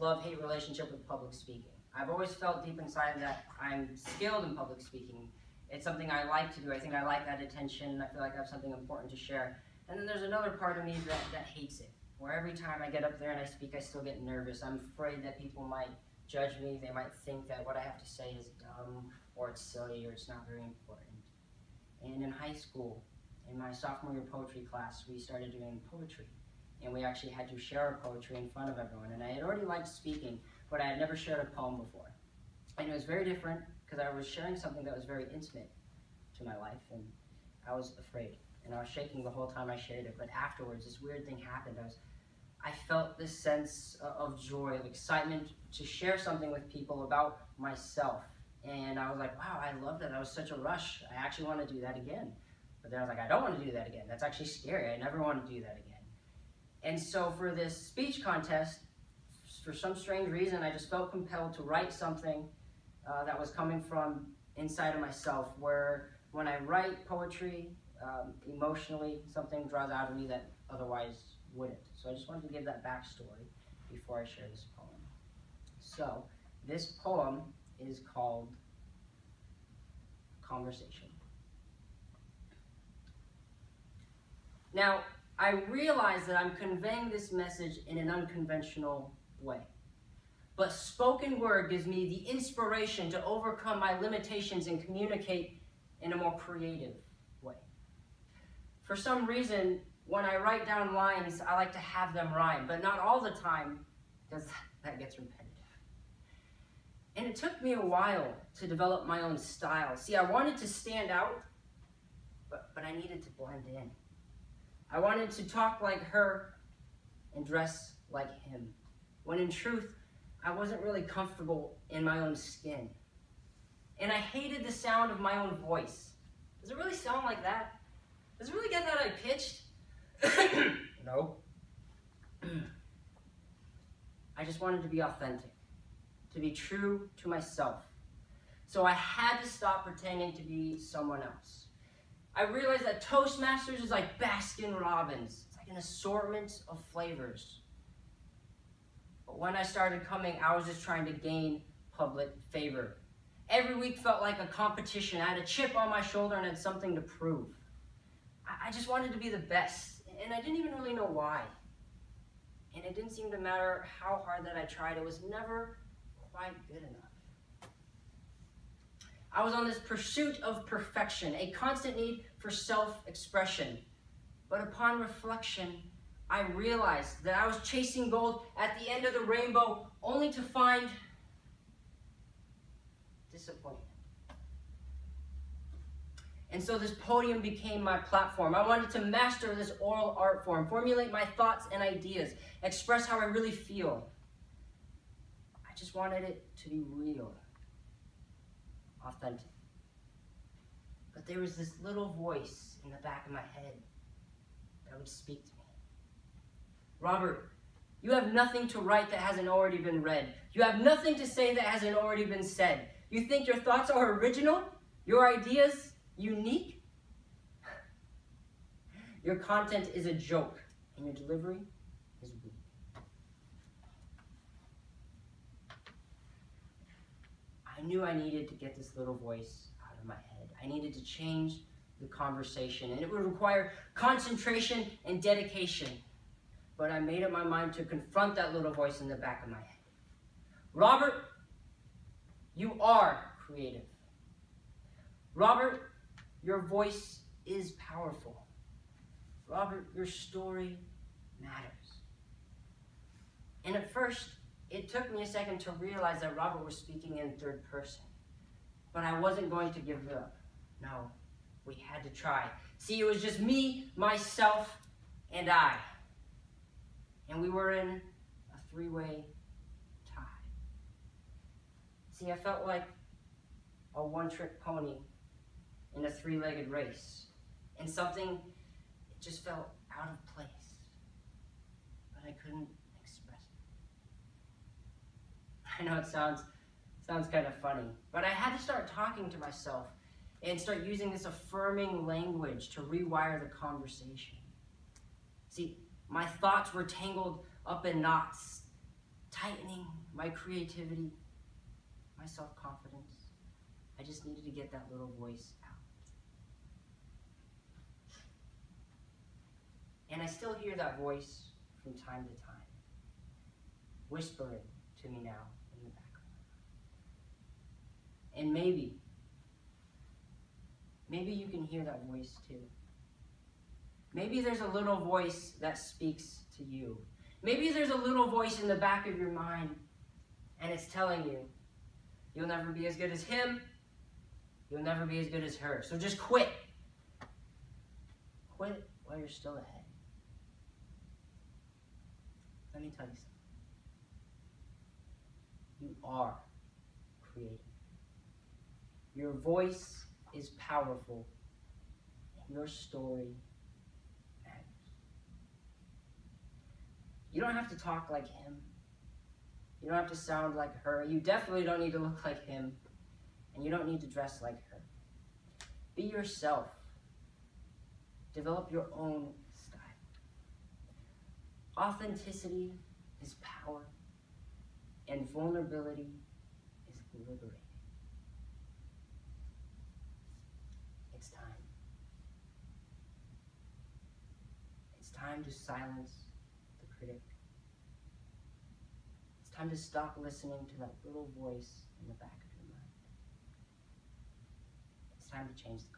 love-hate relationship with public speaking. I've always felt deep inside that I'm skilled in public speaking. It's something I like to do. I think I like that attention. I feel like I have something important to share. And then there's another part of me that hates it, where every time I get up there and I speak, I still get nervous. I'm afraid that people might judge me. They might think that what I have to say is dumb, or it's silly, or it's not very important. And in high school, in my sophomore year poetry class, we started doing poetry. And we actually had to share our poetry in front of everyone. And I had already liked speaking, but I had never shared a poem before. And it was very different, because I was sharing something that was very intimate to my life, and I was afraid. And I was shaking the whole time I shared it, but afterwards, this weird thing happened. I felt this sense of joy, of excitement to share something with people about myself. And I was like, wow, I love that. That was such a rush. I actually want to do that again. But then I was like, I don't want to do that again. That's actually scary. I never want to do that again. And so for this speech contest, for some strange reason, I just felt compelled to write something that was coming from inside of myself, where when I write poetry, emotionally, something draws out of me that otherwise wouldn't. So I just wanted to give that backstory before I share this poem. So this poem is called Conversation. Now, I realize that I'm conveying this message in an unconventional way. But spoken word gives me the inspiration to overcome my limitations and communicate in a more creative way. For some reason, when I write down lines, I like to have them rhyme, but not all the time, because that gets repetitive. And it took me a while to develop my own style. See, I wanted to stand out, but I needed to blend in. I wanted to talk like her and dress like him, when in truth, I wasn't really comfortable in my own skin. And I hated the sound of my own voice. Does it really sound like that? Does it really get that high pitched? No. I just wanted to be authentic, to be true to myself. So I had to stop pretending to be someone else. I realized that Toastmasters is like Baskin Robbins. It's like an assortment of flavors. But when I started coming, I was just trying to gain public favor. Every week felt like a competition. I had a chip on my shoulder and had something to prove. I just wanted to be the best, and I didn't even really know why. And it didn't seem to matter how hard that I tried. It was never quite good enough. I was on this pursuit of perfection, a constant need for self-expression. But upon reflection, I realized that I was chasing gold at the end of the rainbow, only to find disappointment. And so this podium became my platform. I wanted to master this oral art form, formulate my thoughts and ideas, express how I really feel. I just wanted it to be real, authentic. But there was this little voice in the back of my head that would speak to me. Robert, you have nothing to write that hasn't already been read. You have nothing to say that hasn't already been said. You think your thoughts are original? Your ideas unique? Your content is a joke, and your delivery is weak. I knew I needed to get this little voice out of my head. I needed to change the conversation, and it would require concentration and dedication. But I made up my mind to confront that little voice in the back of my head. Robert, you are creative. Robert, your voice is powerful. Robert, your story matters. And at first, it took me a second to realize that Robert was speaking in third person. But I wasn't going to give up. No, we had to try. See, it was just me, myself, and I. And we were in a three-way tie. See, I felt like a one-trick pony in a three-legged race. And something, it just felt out of place. But I couldn't express it. I know it sounds kind of funny, but I had to start talking to myself and start using this affirming language to rewire the conversation. See, my thoughts were tangled up in knots, tightening my creativity, my self-confidence. I just needed to get that little voice out. And I still hear that voice from time to time, whispering to me now in the back of my mind. And maybe you can hear that voice too. Maybe there's a little voice that speaks to you. Maybe there's a little voice in the back of your mind, and it's telling you, you'll never be as good as him, you'll never be as good as her. So just quit. Quit while you're still ahead. Let me tell you something. You are creative. Your voice is powerful, and your story matters. You don't have to talk like him. You don't have to sound like her. You definitely don't need to look like him, and you don't need to dress like her. Be yourself. Develop your own style. Authenticity is power, and vulnerability is liberating. It's time. It's time to silence the critic. It's time to stop listening to that little voice in the back of your mind. It's time to change the